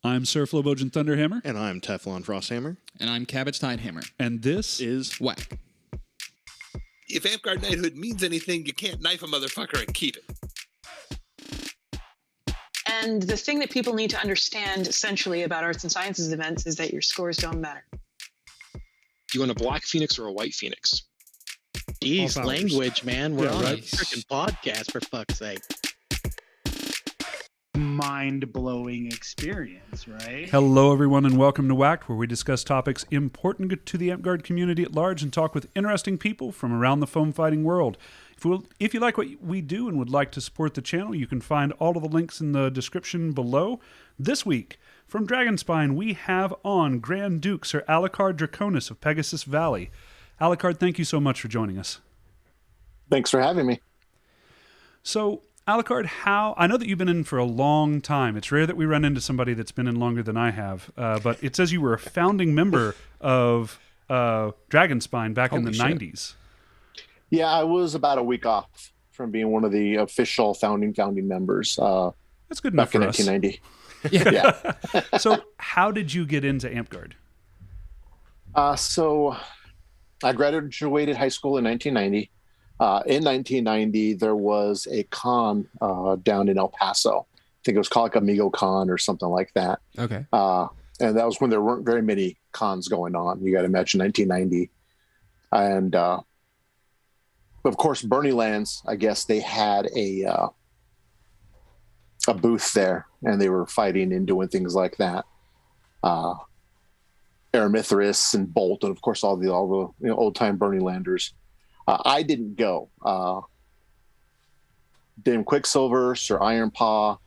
I'm Sir Flowbojan Thunderhammer. And I'm Teflon Frosthammer. And I'm Cabbage Tidehammer. And this is WAK. If Amtgard knighthood means anything, you can't knife a motherfucker and keep it. And the thing that people need to understand essentially about arts and sciences events is that your scores don't matter. Do you want a black phoenix or a white phoenix? Jeez, language, man. We're on right. a freaking podcast, for fuck's sake. Mind-blowing experience, right? Hello, everyone, and welcome to WAK, where we discuss topics important to the Amtgard community at large and talk with interesting people from around the foam fighting world. If you like what we do and would like to support the channel, you can find all of the links in the description below. This week, from Dragonspine, we have on Grand Duke Sir Alucard Draconis of Pegasus Valley. Alucard, thank you so much for joining us. Thanks for having me. So, Alucard, I know that you've been in for a long time. It's rare that we run into somebody that's been in longer than I have, but it says you were a founding member of Dragonspine back in the 90s. Yeah, I was about a week off from being one of the official founding members. That's good enough back in for us. 1990. Yeah. So, how did you get into Amtgard? So, I graduated high school in 1990. In 1990, there was a con down in El Paso. I think it was called like Amigo Con or something like that. Okay. And that was when there weren't very many cons going on. You got to imagine 1990. And of course, Bernie Lands, I guess they had a booth there, and they were fighting and doing things like that. Aramithris and Bolt, and of course all the old time Bernie Landers. I didn't go. Dame Quicksilver, Sir Ironpaw,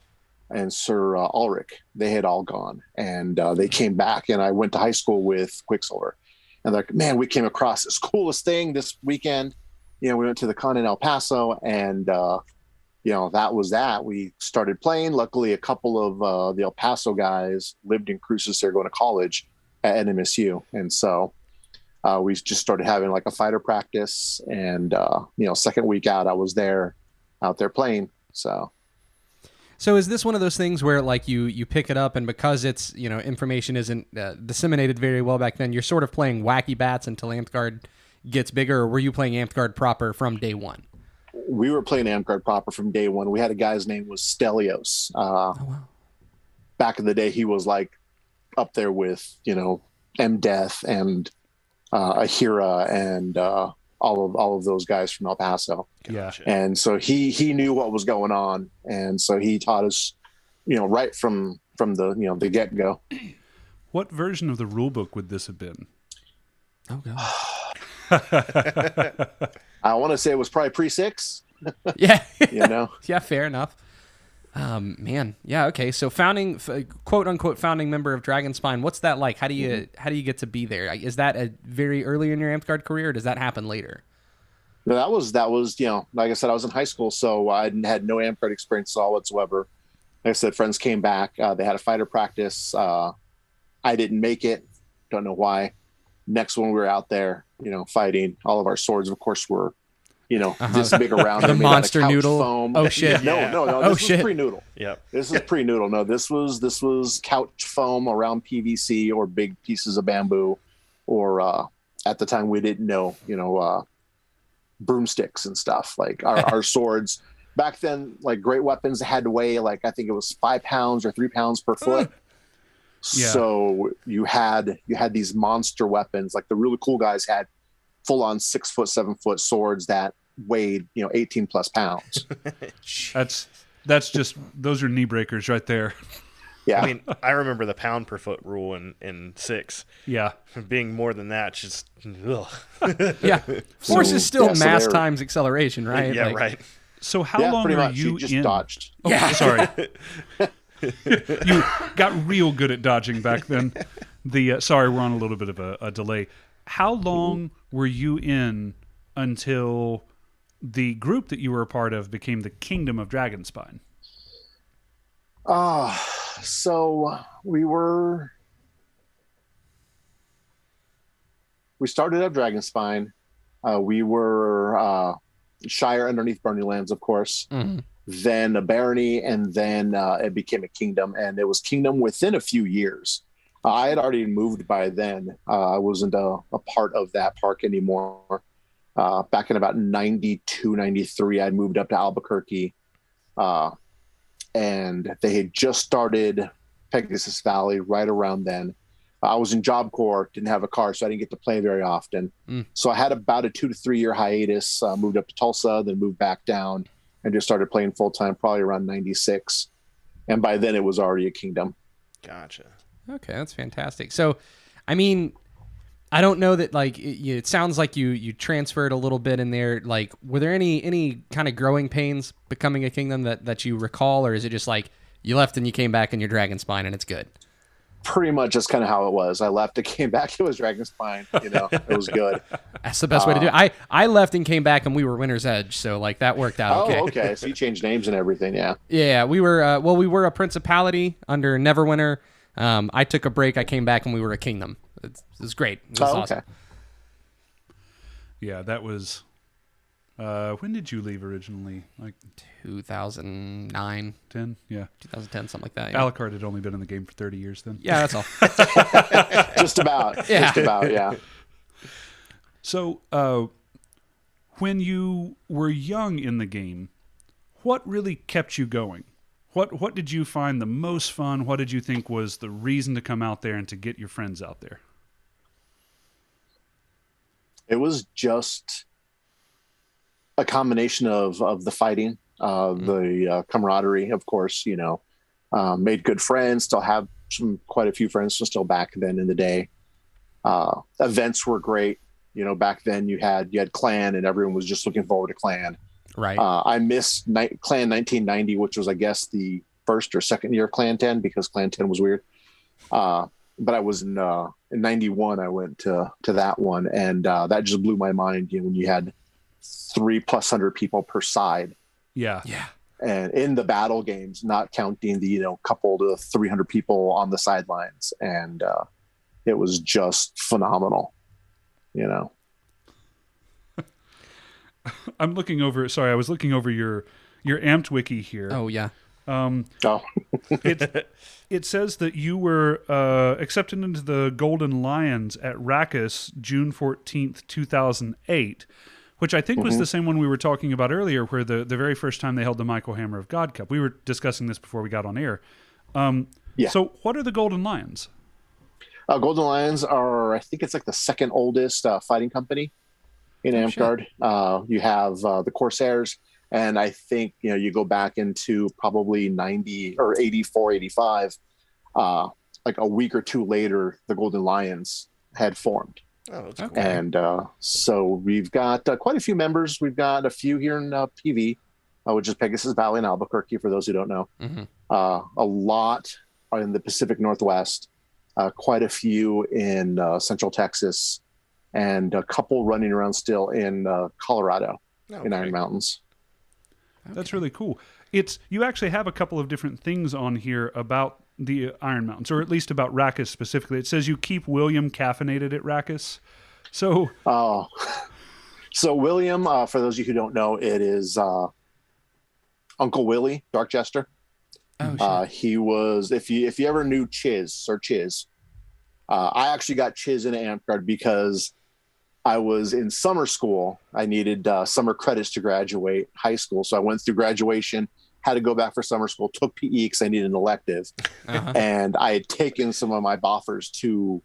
and Sir Ulrich, they had all gone, and they came back, and I went to high school with Quicksilver. And they're like, man, we came across this coolest thing this weekend. We went to the con in El Paso, and that was that. We started playing. Luckily, a couple of the El Paso guys lived in Cruces there going to college at NMSU, and so we just started having like a fighter practice, and second week out, I was out there playing. So is this one of those things where like you pick it up, and because it's information isn't disseminated very well back then, you're sort of playing wacky bats until Amtgard gets bigger, or were you playing Amtgard proper from day one? We were playing Amtgard proper from day one. We had a guy's name was Stelios. Wow. Back in the day, he was like up there with M-Death and Ahira and all of those guys from El Paso. Gotcha. And so he knew what was going on, and so he taught us right from the get-go. What version of the rule book would this have been? Oh god. I want to say it was probably pre-6. Yeah. Yeah, fair enough. Man, yeah, okay. So quote unquote founding member of Dragonspine. What's that like? How do you get to be there? Is that a very early in your Amtgard career, or does that happen later? No, that was like I said, I was in high school, so I had no Amtgard experience at all whatsoever. Like I said, friends came back. They had a fighter practice. I didn't make it. Don't know why. Next one we were out there, fighting. All of our swords, of course, were this big around. The monster noodle. Foam. Oh shit! No. This was pre-noodle. Yep. This is pre-noodle. No, this was couch foam around PVC or big pieces of bamboo, or at the time we didn't know, broomsticks and stuff. Like our swords back then, like great weapons had to weigh like I think it was 5 pounds or 3 pounds per foot. Yeah. So you had these monster weapons. Like the really cool guys had full on 6 foot, 7 foot swords that weighed 18 plus pounds. That's just those are knee breakers right there. Yeah. I mean, I remember the pound per foot rule in 6. Yeah. Being more than that, just ugh. Yeah. Force is still so mass they're- times acceleration, right? Yeah, Like, right. So how long pretty were much. you just in? dodged. Oh, Yeah. Sorry. You got real good at dodging back then. Sorry, we're on a little bit of a delay. How long were you in until the group that you were a part of became the Kingdom of Dragonspine? So we started at Dragonspine. We were Shire underneath Bernie Lands, of course. Mm-hmm. then a barony, and then it became a kingdom. And it was kingdom within a few years. I had already moved by then. I wasn't a part of that park anymore. Back in about 92, 93, I'd moved up to Albuquerque. And they had just started Pegasus Valley right around then. I was in Job Corps, didn't have a car, so I didn't get to play very often. So I had about a 2 to 3 year hiatus, moved up to Tulsa, then moved back down and just started playing full time probably around 96. And by then it was already a kingdom. Gotcha. Okay, that's fantastic. So, I mean, I don't know that, like, it sounds like you transferred a little bit in there. Like, were there any kind of growing pains becoming a kingdom that you recall, or is it just like you left and you came back and you're Dragonspine and it's good? Pretty much just kind of how it was. I left, it came back, it was Dragonspine. It was good. That's the best way to do it. I left and came back and we were Winter's Edge, so like that worked out okay. Oh, okay. So you changed names and everything, yeah. Yeah, we were we were a principality under Neverwinter. I took a break, I came back, and we were a kingdom. It was great. It was awesome. Okay. Yeah, that was... when did you leave originally? Like 2009. 10? Yeah. 2010, something like that. Yeah. Alucard had only been in the game for 30 years then. Yeah, that's all. Just about. Yeah. Just about, yeah. So, when you were young in the game, what really kept you going? What did you find the most fun? What did you think was the reason to come out there and to get your friends out there? It was just a combination of the fighting, the camaraderie, of course, made good friends, still have quite a few friends still back then in the day. Events were great. Back then you had Clan and everyone was just looking forward to Clan. Right. I missed Clan 1990, which was, I guess, the first or second year of Clan 10 because Clan 10 was weird. But I was in 91, I went to that one. And that just blew my mind, when you had 300+ people per side. Yeah. Yeah. And in the battle games, not counting the, couple to 300 people on the sidelines. And it was just phenomenal, I'm looking over. Sorry, I was looking over your Amped wiki here. Oh yeah. It says that you were accepted into the Golden Lions at Rakus June 14th, 2008, which I think was the same one we were talking about earlier, where the very first time they held the Michael Hammer of God Cup. We were discussing this before we got on air. Yeah. So what are the Golden Lions? Golden Lions are, I think it's like the second oldest fighting company in Amtgard. You have the Corsairs, and I think you go back into probably 90 or 84, 85. Like a week or two later, the Golden Lions had formed. Oh, that's Okay. cool. And so we've got quite a few members. We've got a few here in PV, which is Pegasus Valley in Albuquerque, for those who don't know. A lot are in the Pacific Northwest, quite a few in Central Texas, and a couple running around still in Colorado, in Iron Mountains. That's really cool. You actually have a couple of different things on here about the Iron Mountains, or at least about Rakus specifically. It says you keep William caffeinated at Rakus. So, so William, for those of you who don't know, it is Uncle Willie, Dark Jester. Oh, sure. He was, if you ever knew Chiz, I actually got Chiz into Amtgard because I was in summer school. I needed summer credits to graduate high school. So I went through graduation, had to go back for summer school, took PE because I needed an elective. And I had taken some of my boffers to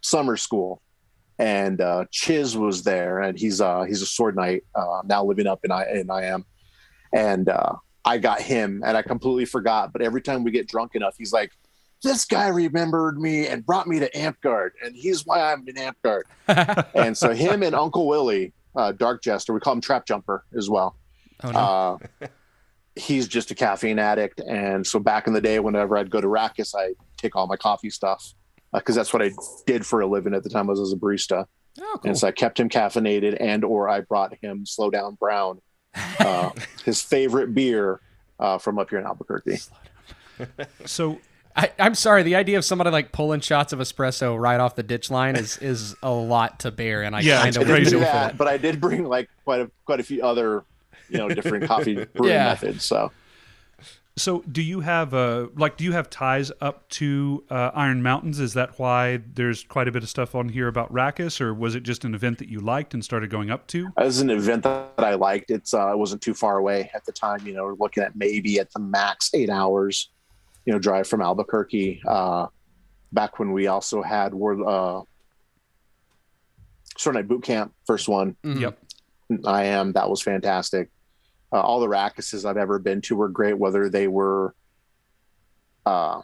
summer school. And Chiz was there, and he's a sword knight now living up in IM. And I got him, and I completely forgot. But every time we get drunk enough, he's like, this guy remembered me and brought me to Amtgard, and he's why I'm in Amtgard. And so him and Uncle Willie, Dark Jester, we call him Trap Jumper as well. Oh, no. He's just a caffeine addict. And so back in the day, whenever I'd go to Rakus, I'd take all my coffee stuff because that's what I did for a living at the time. I was as a barista. Oh, cool. And so I kept him caffeinated, and or I brought him Slow Down Brown, his favorite beer from up here in Albuquerque. so I'm sorry. The idea of somebody like pulling shots of espresso right off the ditch line is a lot to bear, and I kind it's of I didn't crazy do for that, it. but I did bring like quite a few other different coffee brewing methods. So do you have ties up to Iron Mountains? Is that why there's quite a bit of stuff on here about Rakus, or was it just an event that you liked and started going up to? It was an event that I liked. It wasn't too far away at the time. We're looking at maybe at the max 8 hours, drive from Albuquerque. Back when we also had Sword Night Boot Camp, first one. Yep. That was fantastic. All the Rakuses I've ever been to were great, whether they were, I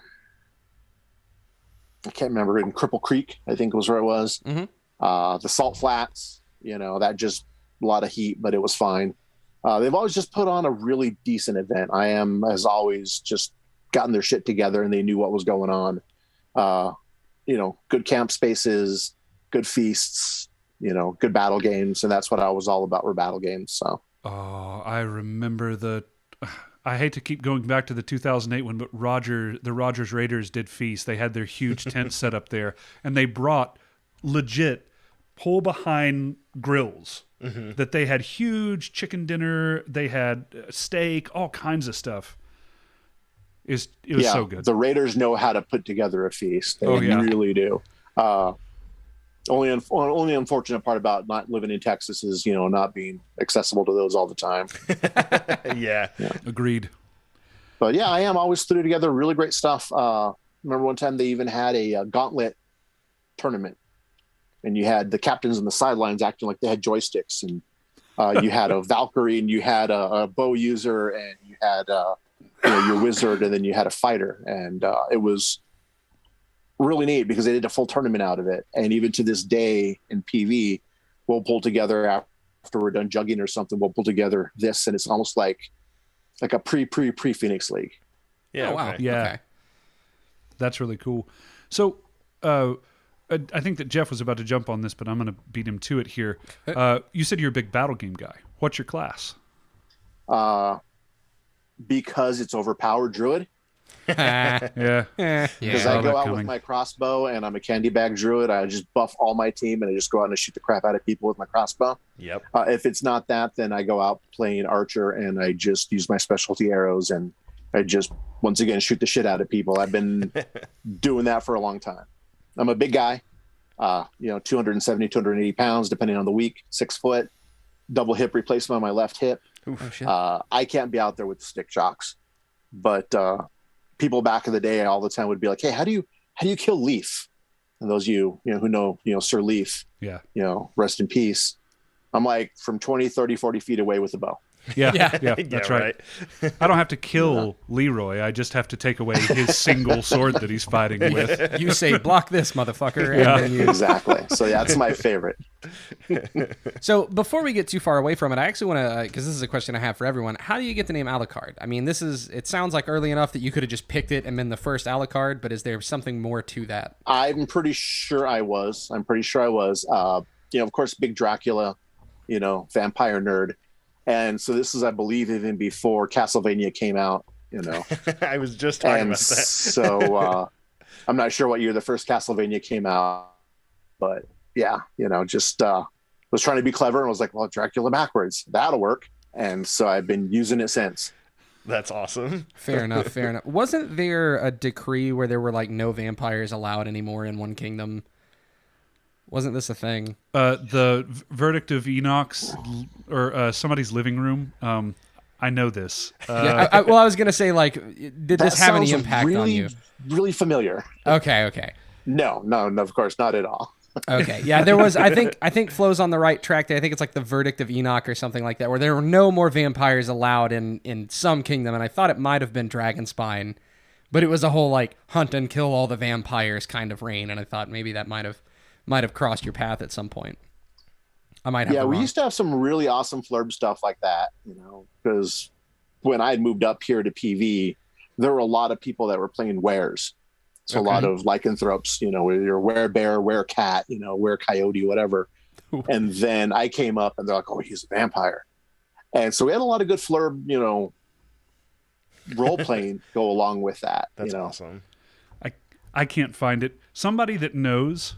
can't remember, in Cripple Creek, I think was where it was. The Salt Flats, that just a lot of heat, but it was fine. They've always just put on a really decent event. Has always just gotten their shit together, and they knew what was going on. Good camp spaces, good feasts, good battle games. And that's what I was all about, were battle games. So. Oh, I remember I hate to keep going back to the 2008 one, but the Rogers Raiders did feast. They had their huge tent set up there, and they brought legit pull-behind grills. That they had huge chicken dinner, they had steak, all kinds of stuff. It was so good. The Raiders know how to put together a feast. They really do. Only unfortunate part about not living in Texas is, not being accessible to those all the time. Yeah. Agreed. But yeah, I always threw together really great stuff. Remember one time they even had a gauntlet tournament, and you had the captains on the sidelines acting like they had joysticks, and you had a Valkyrie, and you had a bow user, and you had your wizard, and then you had a fighter, and it was really neat because they did a full tournament out of it. And even to this day in PV, we'll pull together after we're done jugging or something, we'll pull together this, and it's almost like a pre Phoenix League. Yeah. Oh, wow. Okay. Yeah. Okay. That's really cool. So, I think that Jeff was about to jump on this, but I'm going to beat him to it here. You said you're a big battle game guy. What's your class? Because it's overpowered druid. Yeah. Because I go out with my crossbow, and I'm a candy bag druid. I just buff all my team, and I just go out and shoot the crap out of people with my crossbow. Yep. If it's not that, then I go out playing archer, and I just use my specialty arrows, and I just, once again, shoot the shit out of people. I've been doing that for a long time. I'm a big guy, 270, 280 pounds, depending on the week, 6 foot, double hip replacement on my left hip. Oh, shit. I can't be out there with the stick shocks, but people back in the day all the time would be like, "Hey, how do you kill Leaf?" And those of you who know Sir Leaf, rest in peace. I'm like from 20, 30, 40 feet away with a bow. Yeah, that's right. I don't have to kill Leroy. I just have to take away his single sword that he's fighting with. You say, block this, motherfucker. Yeah. And then Exactly. So that's my favorite. So before we get too far away from it, I actually want to, because this is a question I have for everyone. How do you get the name Alucard? I mean, it sounds like early enough that you could have just picked it and been the first Alucard, but is there something more to that? I'm pretty sure I was. Of course, big Dracula, vampire nerd. And so this is, I believe, even before Castlevania came out, I was just talking about that. So I'm not sure what year the first Castlevania came out, but yeah, just was trying to be clever and was like, well, Dracula backwards, that'll work. And so I've been using it since. That's awesome. Fair enough. Wasn't there a decree where there were like no vampires allowed anymore in one kingdom? Wasn't this a thing? The verdict of Enoch's or somebody's living room. I know this. I was gonna say, like, did this have any impact on you? Really familiar. Okay. No, of course not at all. Okay, yeah, there was. I think Flo's on the right track there. I think it's like the verdict of Enoch or something like that, where there were no more vampires allowed in some kingdom, and I thought it might have been Dragonspine, but it was a whole like hunt and kill all the vampires kind of reign, and I thought maybe that might have crossed your path at some point. I might have. Yeah, we used to have some really awesome flurb stuff like that, because when I had moved up here to PV, there were a lot of people that were playing wares. So a lot of lycanthropes, your werebear, werecat, werecoyote, whatever. And then I came up and they're like, oh, he's a vampire. And so we had a lot of good flurb, role playing go along with that. That's awesome. I can't find it. Somebody that knows,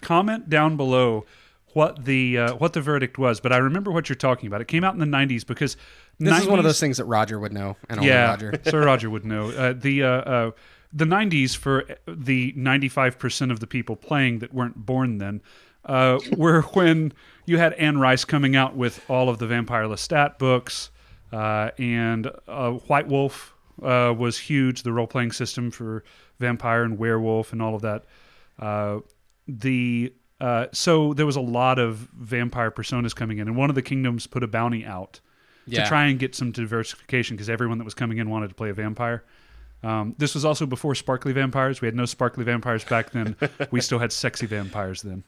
comment down below what the verdict was, but I remember what you're talking about. It came out in the 90s because This is one of those things that Roger would know, and only Roger. Sir Roger would know. The 90s, for the 95% of the people playing that weren't born then, were when you had Anne Rice coming out with all of the Vampire Lestat books, and White Wolf was huge, the role-playing system for Vampire and Werewolf and all of that. So there was a lot of vampire personas coming in, and one of the kingdoms put a bounty out to try and get some diversification because everyone that was coming in wanted to play a vampire. This was also before sparkly vampires. We had no sparkly vampires back then. We still had sexy vampires then.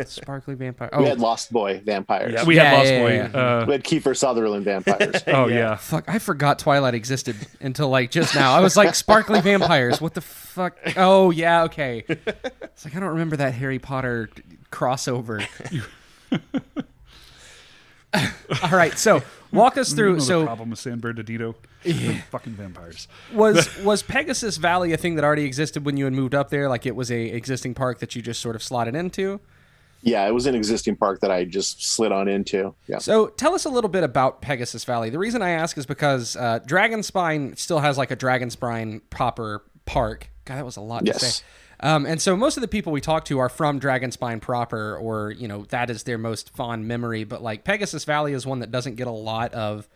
Sparkly vampire. We had Lost Boy vampires. Yeah, we had Lost Boy. We had Kiefer Sutherland vampires. Oh, yeah. Fuck, I forgot Twilight existed until like just now. I was like, sparkly vampires. What the fuck? Oh, yeah, okay. It's like, I don't remember that Harry Potter crossover. All right, so walk us through. The problem with San Bernardino. Fucking vampires. Was Pegasus Valley a thing that already existed when you had moved up there? Like it was a existing park that you just sort of slotted into? Yeah, it was an existing park that I just slid on into. Yeah. So tell us a little bit about Pegasus Valley. The reason I ask is because Dragonspine still has like a Dragonspine proper park. God, that was a lot to say. And so most of the people we talk to are from Dragonspine proper, or, you know, that is their most fond memory. But like Pegasus Valley is one that doesn't get a lot of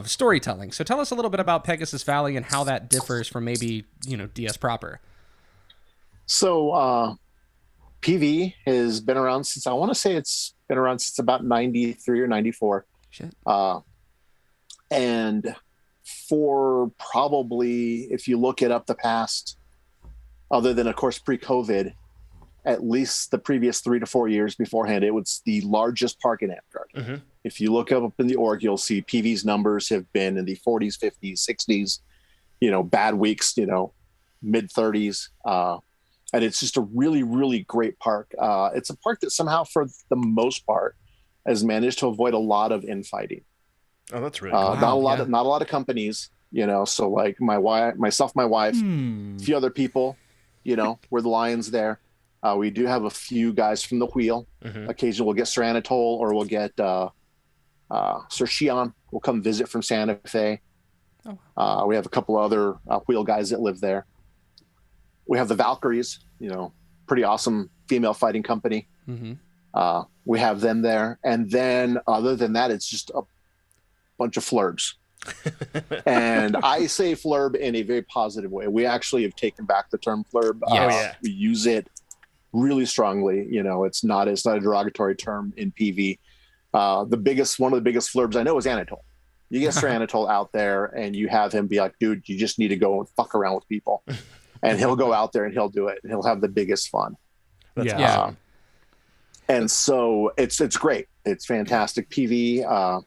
storytelling. So tell us a little bit about Pegasus Valley and how that differs from maybe, you know, DS proper. So PV has been around since, I want to say it's been around since about 93 or 94. Shit. And for probably, if you look it up the past, other than, of course, pre-COVID, at least the previous 3 to 4 years beforehand, it was the largest park in Amtgard. Mm-hmm. If you look up in the org, you'll see PV's numbers have been in the 40s, 50s, 60s, you know, bad weeks, you know, mid 30s. And it's just a really, really great park. It's a park that somehow, for the most part, has managed to avoid a lot of infighting. Oh, that's really cool. Not a lot of companies, you know. So like my wife, a few other people, you know, we're the lions there. We do have a few guys from the wheel. Mm-hmm. Occasionally we'll get Sir Anatole, or we'll get Sir Shion will come visit from Santa Fe. Oh. We have a couple other wheel guys that live there. We have the Valkyries, you know, pretty awesome female fighting company. Mm-hmm. We have them there. And then other than that, it's just a bunch of flurbs. And I say flurb in a very positive way. We actually have taken back the term flurb. We use it really strongly. You know, it's not a derogatory term in PV. One of the biggest flurbs I know is Anatole. You get Sir Anatole out there and you have him be like, dude, you just need to go and fuck around with people. And he'll go out there and he'll do it. And he'll have the biggest fun. That's awesome. And so it's great. It's fantastic. PV,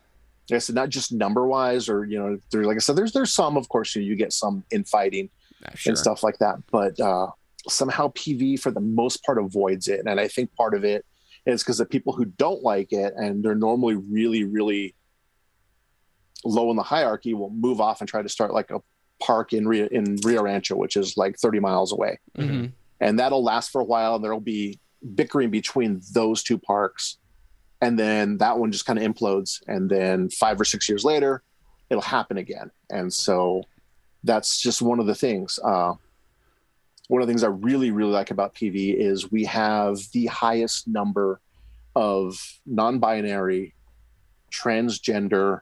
like I said, not just number wise, or, you know, like I said, there's some, of course, you get some infighting and stuff like that. But somehow PV for the most part avoids it. And I think part of it is because the people who don't like it, and they're normally really, really low in the hierarchy, will move off and try to start like a park in Rio Rancho, which is like 30 miles away. Mm-hmm. And that'll last for a while, and there'll be bickering between those two parks, and then that one just kind of implodes, and then 5 or 6 years later it'll happen again. And so that's just one of the things. One of the things I really, really like about PV is we have the highest number of non-binary, transgender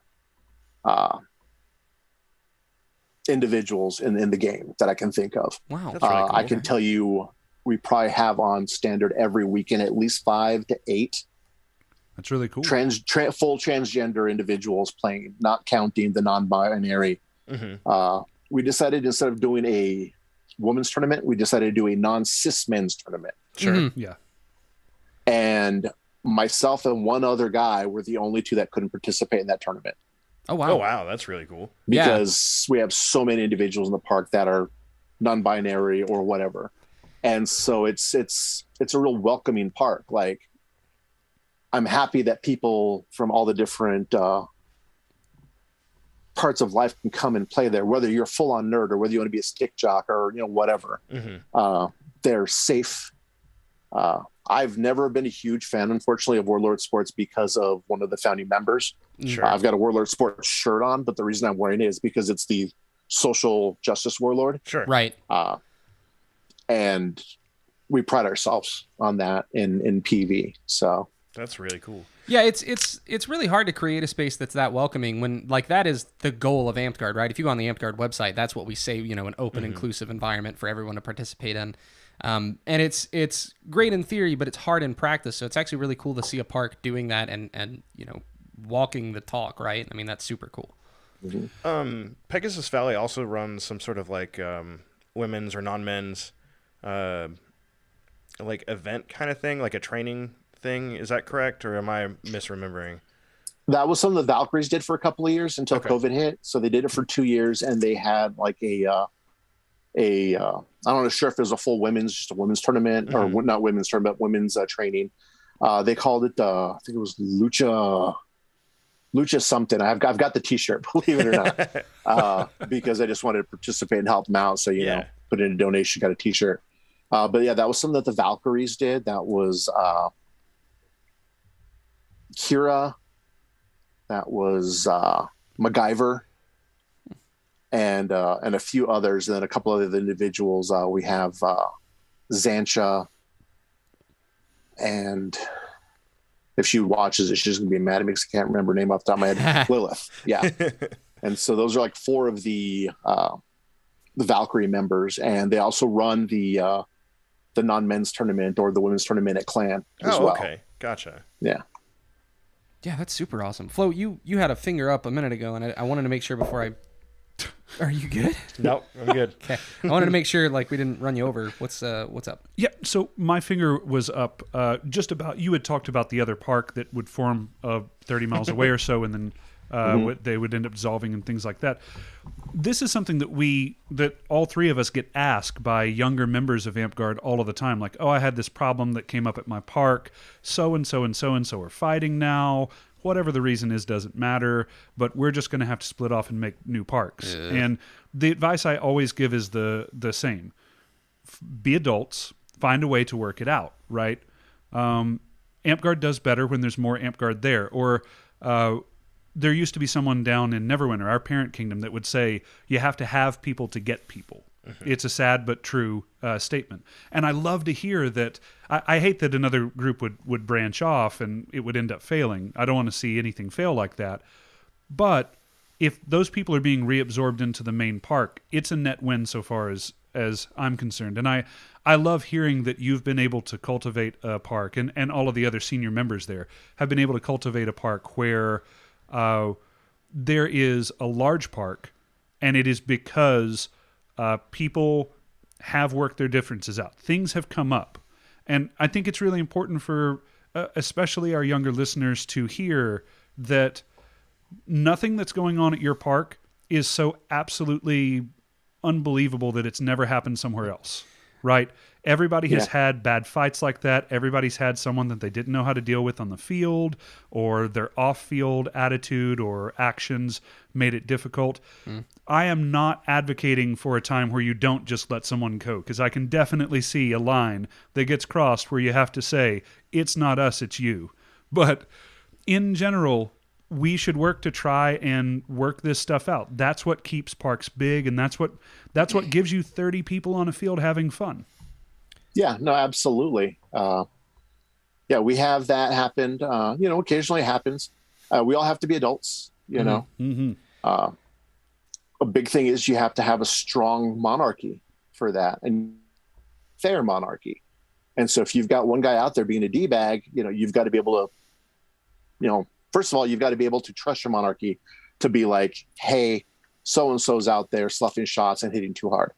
individuals in the game that I can think of. Wow. That's really cool. I can tell you we probably have on standard every weekend at least 5 to 8 That's really cool. full transgender individuals playing, not counting the non-binary. Mm-hmm. We decided, instead of doing a women's tournament, we decided to do a non-cis men's tournament. Sure. Mm-hmm. Yeah. And myself and one other guy were the only two that couldn't participate in that tournament. Oh, wow. Oh, wow. That's really cool. Because we have so many individuals in the park that are non-binary or whatever. And so it's a real welcoming park. Like, I'm happy that people from all the different parts of life can come and play there, whether you're full on nerd or whether you want to be a stick jock or, you know, whatever. Mm-hmm. They're safe. I've never been a huge fan, unfortunately, of Warlord Sports because of one of the founding members. Sure. I've got a Warlord Sports shirt on, but the reason I'm wearing it is because it's the social justice warlord. Sure. Right. And we pride ourselves on that in PV. So That's really cool. Yeah, it's really hard to create a space that's that welcoming when, like, that is the goal of Amped Guard, right? If you go on the Amped Guard website, that's what we say, you know, an open, inclusive environment for everyone to participate in. And it's great in theory, but it's hard in practice. So it's actually really cool to see a park doing that and you know, walking the talk, right? I mean, that's super cool. Pegasus Valley also runs some sort of like women's or non-men's like event kind of thing, like a training thing. Is that correct, or am I misremembering? that was something the Valkyries did for a couple of years until COVID hit. So they did it for 2 years, and they had like I'm not sure if it was a full just a women's tournament or not women's tournament, women's training. They called it, I think it was Lucha something. I've got the t-shirt, believe it or not, because I just wanted to participate and help them out. So, you know, put in a donation, got a t-shirt. But yeah, that was something that the Valkyries did. That was Kira. That was MacGyver. And a few others. And then a couple of other individuals. We have Xancha. And if she watches it, she's going to be mad at me because I can't remember her name off the top of my head. Lilith. Yeah. And so those are like 4 of the Valkyrie members. And they also run the non-men's tournament or the women's tournament at Clan as well. Okay. Gotcha. Yeah. Yeah, that's super awesome. Flo, you had a finger up a minute ago, and I wanted to make sure before I... Are you good? Nope, I'm good. Okay. I wanted to make sure like we didn't run you over. What's up? Yeah, so my finger was up just about, you had talked about the other park that would form 30 miles away or so, and then they would end up dissolving and things like that. This is something that all 3 of us get asked by younger members of AmpGuard all of the time. Like, oh, I had this problem that came up at my park. So-and-so and so-and-so are fighting now. Whatever the reason is doesn't matter, but we're just going to have to split off and make new parks. Yeah. And the advice I always give is the same. Be adults. Find a way to work it out, right? AmpGuard does better when there's more AmpGuard there. Or there used to be someone down in Neverwinter, our parent kingdom, that would say, you have to have people to get people. Mm-hmm. It's a sad but true statement. And I love to hear that. I hate that another group would branch off and it would end up failing. I don't want to see anything fail like that. But if those people are being reabsorbed into the main park, it's a net win so far as I'm concerned. And I love hearing that you've been able to cultivate a park, and all of the other senior members there have been able to cultivate a park where there is a large park, and it is because people have worked their differences out. Things have come up. And I think it's really important for especially our younger listeners to hear that nothing that's going on at your park is so absolutely unbelievable that it's never happened somewhere else, right? Everybody has had bad fights like that. Everybody's had someone that they didn't know how to deal with on the field, or their off-field attitude or actions made it difficult. I am not advocating for a time where you don't just let someone go, because I can definitely see a line that gets crossed where you have to say, it's not us, it's you. But in general, we should work to try and work this stuff out. That's what keeps parks big, and that's what gives you 30 people on a field having fun. Yeah, no, absolutely. We have that happened. Occasionally it happens. We all have to be adults, you know. Mm-hmm. A big thing is you have to have a strong monarchy for that, and fair monarchy. And so if you've got one guy out there being a D-bag, you've got to be able to, first of all, you've got to be able to trust your monarchy to be like, hey, so-and-so's out there sloughing shots and hitting too hard.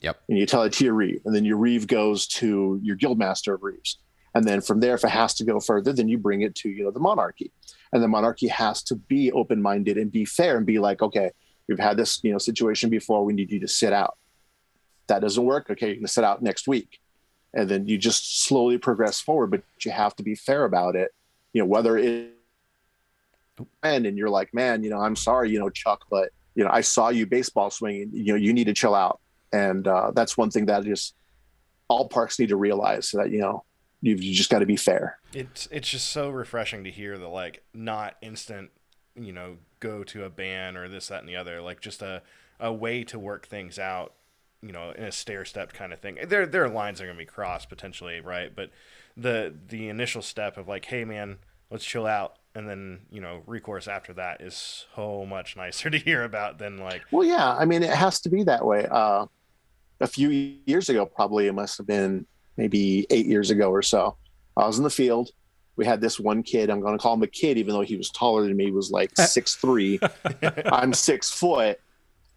Yep. And you tell it to your Reeve, and then your Reeve goes to your Guildmaster of Reeves. And then from there, if it has to go further, then you bring it to, the monarchy. And the monarchy has to be open-minded and be fair and be like, okay, we've had this, situation before. We need you to sit out. That doesn't work. Okay, you're going to sit out next week. And then you just slowly progress forward, but you have to be fair about it. Whether it and you're like, man, I'm sorry, Chuck, but, I saw you baseball swinging, you need to chill out. And that's one thing that just all parks need to realize, so that, You just got to be fair. It's just so refreshing to hear the like not instant, go to a ban or this, that, and the other. Like just a way to work things out, in a stair-step kind of thing. There are lines that are gonna be crossed potentially, right? But the initial step of like, hey man, let's chill out, and then recourse after that is so much nicer to hear about than like. Well, yeah, I mean, it has to be that way. A few years ago, probably it must have been maybe 8 years ago or so. I was in the field. We had this one kid. I'm going to call him a kid, even though he was taller than me. He was like 6'3". I'm 6 foot.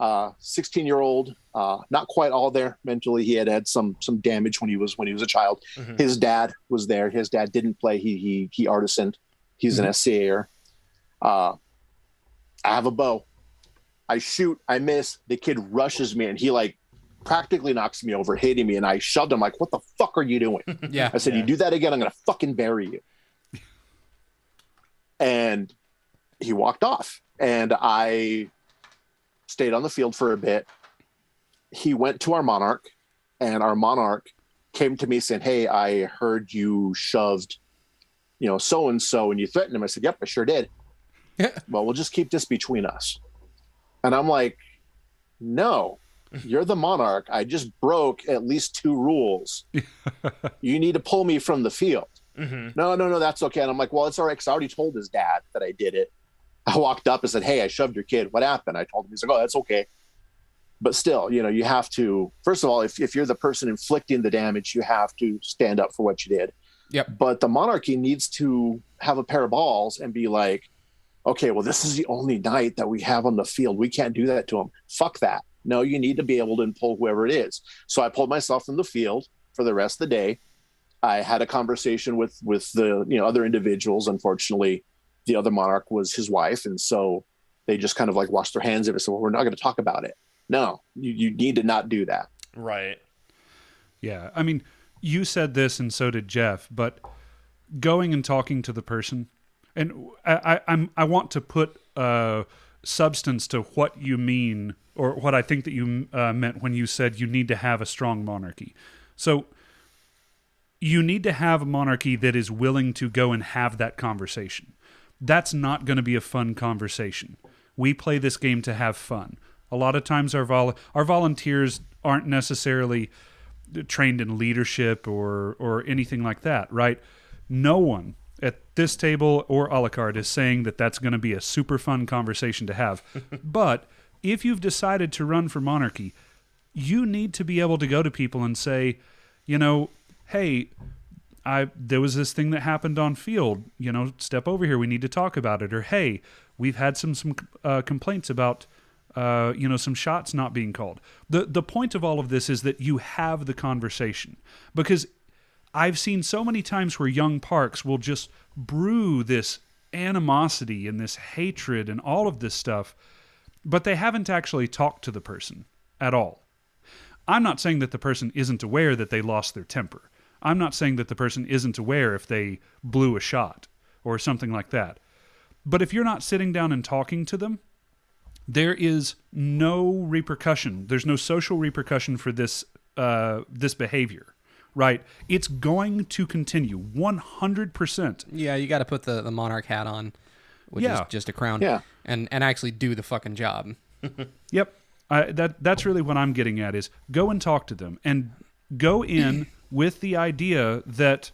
16-year-old, not quite all there mentally. He had some damage when he was a child. Mm-hmm. His dad was there. His dad didn't play. He artisaned. He's an SCA'er. I have a bow. I shoot. I miss. The kid rushes me, and he like practically knocks me over, hitting me, and I shoved him like, "What the fuck are you doing?" Yeah. I said, "You do that again, I'm gonna fucking bury you." And he walked off, and I stayed on the field for a bit. He went to our Monarch, and our Monarch came to me saying, "Hey, I heard you shoved, so and so, and you threatened him." I said, "Yep, I sure did." "Well, we'll just keep this between us." And I'm like, "No. You're the Monarch. I just broke at least 2 rules. You need to pull me from the field." Mm-hmm. No, that's okay. And I'm like, "Well, it's all right, because I already told his dad that I did it." I walked up and said, "Hey, I shoved your kid. What happened?" I told him. He's like, "Oh, that's okay." But still, you have to, first of all, if you're the person inflicting the damage, you have to stand up for what you did. Yep. But the monarchy needs to have a pair of balls and be like, "Okay, well, this is the only knight that we have on the field. We can't do that to him. Fuck that. No, you need to be able to pull whoever it is." So I pulled myself from the field for the rest of the day. I had a conversation with the other individuals. Unfortunately, the other Monarch was his wife, and so they just kind of like washed their hands of it. So we're not going to talk about it. No, you need to not do that. Right. Yeah. I mean, you said this and so did Jeff, but going and talking to the person, and I want to put substance to what you mean, or what I think that you meant when you said you need to have a strong monarchy. So you need to have a monarchy that is willing to go and have that conversation. That's not going to be a fun conversation. We play this game to have fun. A lot of times our volunteers aren't necessarily trained in leadership or anything like that, right? No one at this table or Alucard is saying that that's going to be a super fun conversation to have. But if you've decided to run for monarchy, you need to be able to go to people and say, "Hey, there was this thing that happened on field, step over here. We need to talk about it." Or, "Hey, we've had some complaints about, some shots not being called." The point of all of this is that you have the conversation, because I've seen so many times where young parks will just brew this animosity and this hatred and all of this stuff, but they haven't actually talked to the person at all. I'm not saying that the person isn't aware that they lost their temper. I'm not saying that the person isn't aware if they blew a shot or something like that. But if you're not sitting down and talking to them, there is no repercussion. There's no social repercussion for this behavior, right? It's going to continue 100%. Yeah, you got to put the Monarch hat on, which is just a crown, and actually do the fucking job. Yep. That's really what I'm getting at, is go and talk to them and go in with the idea that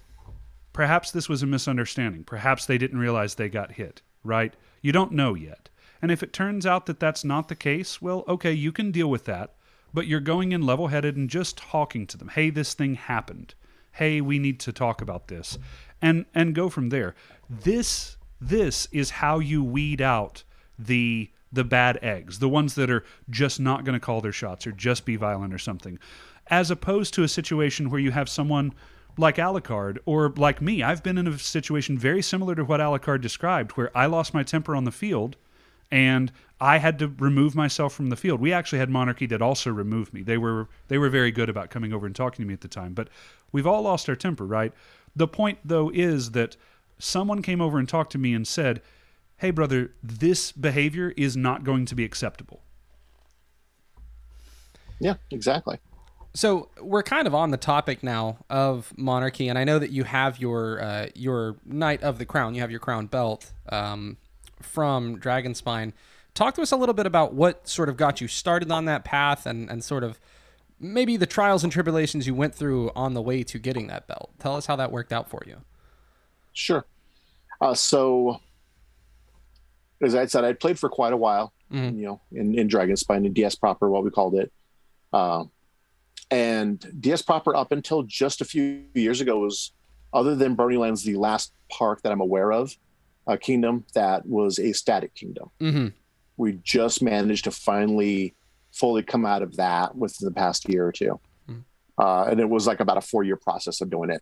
perhaps this was a misunderstanding. Perhaps they didn't realize they got hit, right? You don't know yet. And if it turns out that that's not the case, well, okay, you can deal with that, but you're going in level-headed and just talking to them. "Hey, this thing happened. Hey, we need to talk about this." And go from there. This is how you weed out the bad eggs, the ones that are just not going to call their shots or just be violent or something, as opposed to a situation where you have someone like Alucard or like me. I've been in a situation very similar to what Alucard described, where I lost my temper on the field and I had to remove myself from the field. We actually had Monarchy that also removed me. They were very good about coming over and talking to me at the time, but we've all lost our temper, right? The point, though, is that someone came over and talked to me and said, "Hey, brother, this behavior is not going to be acceptable." Yeah, exactly. So we're kind of on the topic now of monarchy, and I know that you have your Knight of the Crown. You have your crown belt from Dragonspine. Talk to us a little bit about what sort of got you started on that path, and sort of maybe the trials and tribulations you went through on the way to getting that belt. Tell us how that worked out for you. Sure. So, as I said, I'd played for quite a while, you know, in Dragonspine, in DS proper, what we called it. And DS proper up until just a few years ago was, other than Burning Lands, the last park that I'm aware of, a kingdom that was a static kingdom. We just managed to finally fully come out of that within the past year or two. And it was like about a 4-year process of doing it.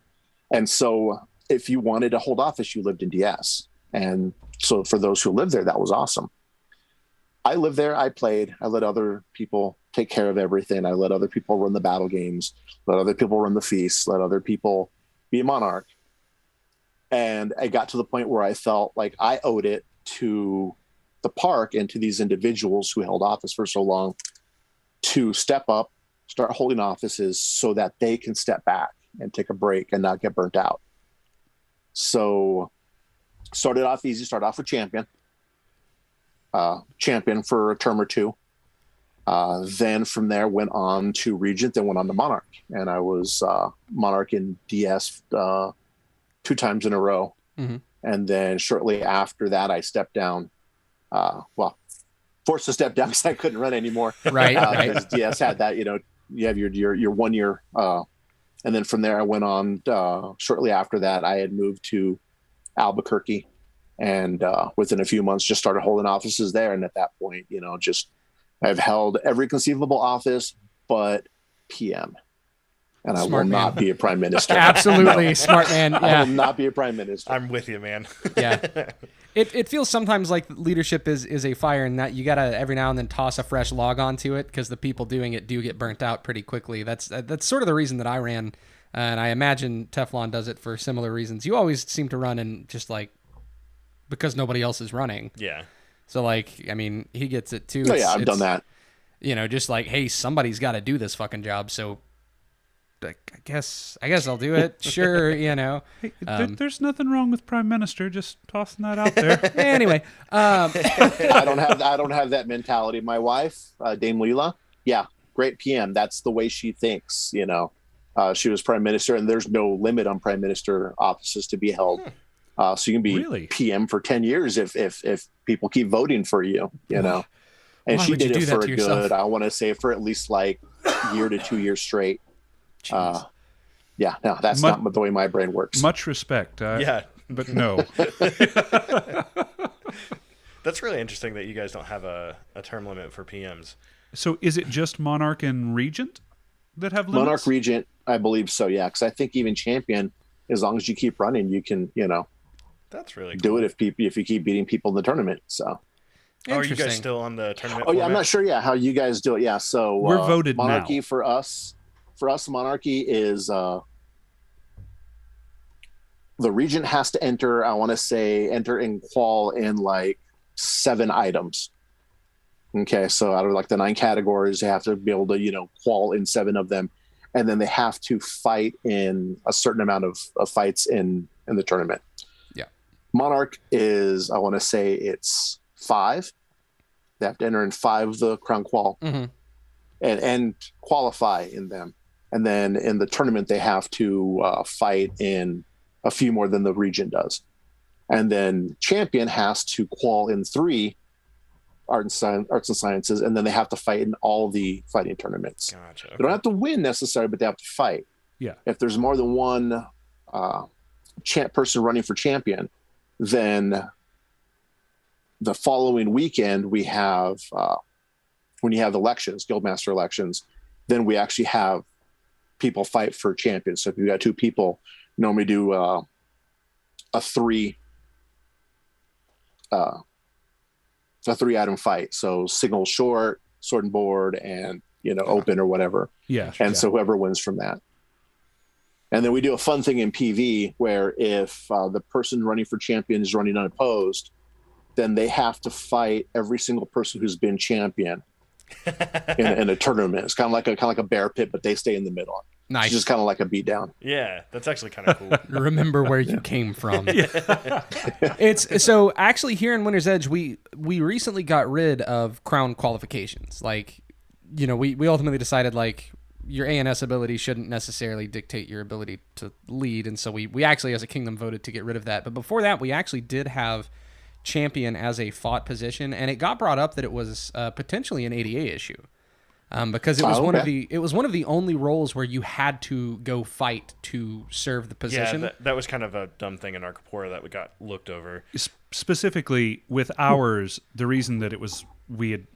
And so if you wanted to hold office, you lived in DS. And so for those who lived there, that was awesome. I lived there. I played. I let other people take care of everything. I let other people run the battle games, let other people run the feasts, let other people be a monarch. And I got to the point where I felt like I owed it to the park and to these individuals who held office for so long to step up, start holding offices so that they can step back and take a break and not get burnt out. So started off easy, started off with champion for a term or two. Then from there went on to Regent, then went on to Monarch. And I was Monarch in DS 2 times in a row. And then shortly after that, I stepped down. Forced to step down because I couldn't run anymore. Right. Because DS had that, you know, you have your 1 year. And then from there, I went on. Shortly after that, I had moved to Albuquerque. And within a few months, just started holding offices there. And at that point, you know, I've held every conceivable office but PM. And I will not be a prime minister. Absolutely. Smart man. Yeah. I will not be a prime minister. I'm with you, man. Yeah. It feels sometimes like leadership is a fire, and that you got to every now and then toss a fresh log onto it, because the people doing it do get burnt out pretty quickly. That's sort of the reason that I ran. And I imagine Teflon does it for similar reasons. You always seem to run in just like because nobody else is running. Yeah. So, like, I mean, he gets it too. Oh, yeah, I've done that. You know, just like, hey, somebody's got to do this fucking job. So, I guess I'll do it. Sure, you know. Hey, there's nothing wrong with prime minister. Just tossing that out there. Anyway, I don't have that mentality. My wife, Dame Leela, yeah, great PM. That's the way she thinks. You know, she was prime minister, and there's no limit on prime minister offices to be held. So you can be Really? PM for 10 years if people keep voting for you. You know, and Why she would you did do it that for to a yourself? good. I want to say for at least like year to 2 years straight. Yeah, no, that's not the way my brain works. Much respect. Yeah. But no. That's really interesting that you guys don't have a term limit for PMs. So is it just Monarch and Regent that have limits? Monarch Regent, I believe so, yeah. Because I think even Champion, as long as you keep running, you can, you know, that's really cool. do it if you keep beating people in the tournament. So. Oh, are you guys Interesting. still on the tournament? Oh yeah, I'm format? not sure. Yeah, how you guys do it? Yeah, so We're voted Monarchy now. for us. For us, Monarchy is the Regent has to enter. I want to say enter in qual in like 7 items. Okay, so out of like the 9 categories, they have to be able to, you know, qual in 7 of them, and then they have to fight in a certain amount of fights in the tournament. Yeah, Monarch is, I want to say it's 5. They have to enter in 5 of the crown qual and qualify in them. And then in the tournament, they have to fight in a few more than the Regent does. And then Champion has to qual in 3 arts and sciences, and then they have to fight in all the fighting tournaments. Gotcha. They don't have to win necessarily, but they have to fight. Yeah. If there's more than one person running for Champion, then the following weekend we have when you have elections, guildmaster elections, then we actually have people fight for champions. So if you got 2 people, normally do a 3 item fight. So single short, sword and board, and open or whatever. Yeah. And so whoever wins from that. And then we do a fun thing in PV where if the person running for champion is running unopposed, then they have to fight every single person who's been champion in a tournament. It's kind of like a bear pit, but they stay in the middle. Nice. It's just kind of like a beatdown. Yeah, that's actually kind of cool. Remember where you came from. It's so actually here in Winter's Edge, we recently got rid of crown qualifications. Like, we ultimately decided like your ANS ability shouldn't necessarily dictate your ability to lead, and so we actually as a kingdom voted to get rid of that. But before that, we actually did have champion as a fought position, and it got brought up that it was potentially an ADA issue. Because it was one of the only roles where you had to go fight to serve the position. Yeah, that was kind of a dumb thing in our Corpora that we got looked over. Specifically with ours, the reason that we had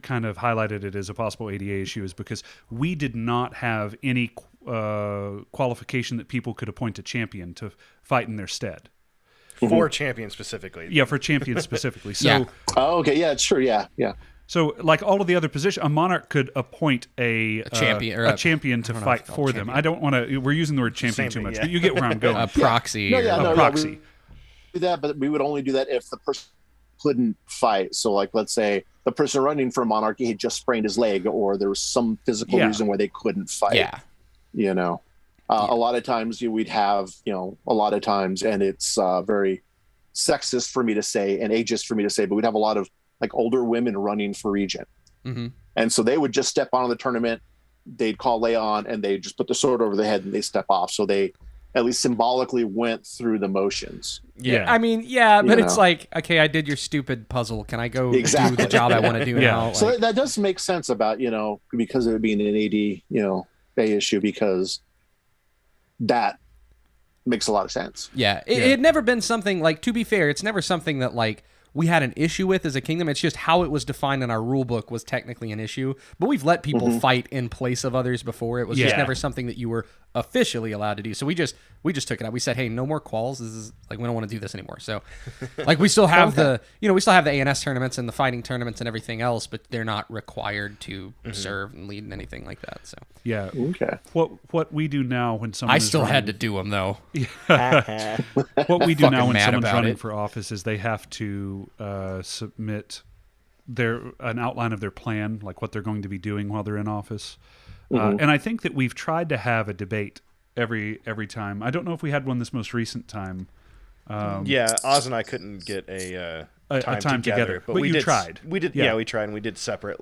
kind of highlighted it as a possible ADA issue is because we did not have any qualification that people could appoint a champion to fight in their stead. For champion specifically. Yeah, for champion specifically. So, yeah. Oh, okay. Yeah, sure. Yeah. So, like all of the other positions, a monarch could appoint a champion, a champion to fight for them. I don't want to. We're using the word champion too much, but you get where I'm going. A proxy. A proxy. We do that, but we would only do that if the person couldn't fight. So, like, let's say the person running for monarchy had just sprained his leg, or there was some physical reason why they couldn't fight. Yeah. A lot of times we'd have, a lot of times, and it's very sexist for me to say and ageist for me to say, but we'd have a lot of like older women running for regent. Mm-hmm. And so they would just step onto the tournament. They'd call lay on and they just put the sword over their head and they step off. So they at least symbolically went through the motions. Yeah. I mean, but it's like, okay, I did your stupid puzzle. Can I go do the job I want to do now? So that does make sense about, because of it being an AD, A issue, because that makes a lot of sense. Yeah. It had never been something like, to be fair, it's never something that like we had an issue with as a kingdom. It's just how it was defined in our rule book was technically an issue. But we've let people fight in place of others before. It was just never something that you were officially allowed to do. So we just took it out. We said, hey, no more quals. This is like, we don't want to do this anymore. So like we still have we still have the ANS tournaments and the fighting tournaments and everything else, but they're not required to serve and lead in anything like that. So yeah. Okay. What we do now when someone I still had to do them though. What we do now when mad someone's about running it. for office is they have to submit an outline of their plan, like what they're going to be doing while they're in office. And I think that we've tried to have a debate every time. I don't know if we had one this most recent time. Oz and I couldn't get a time together, but we tried. We did, we tried, and we did separate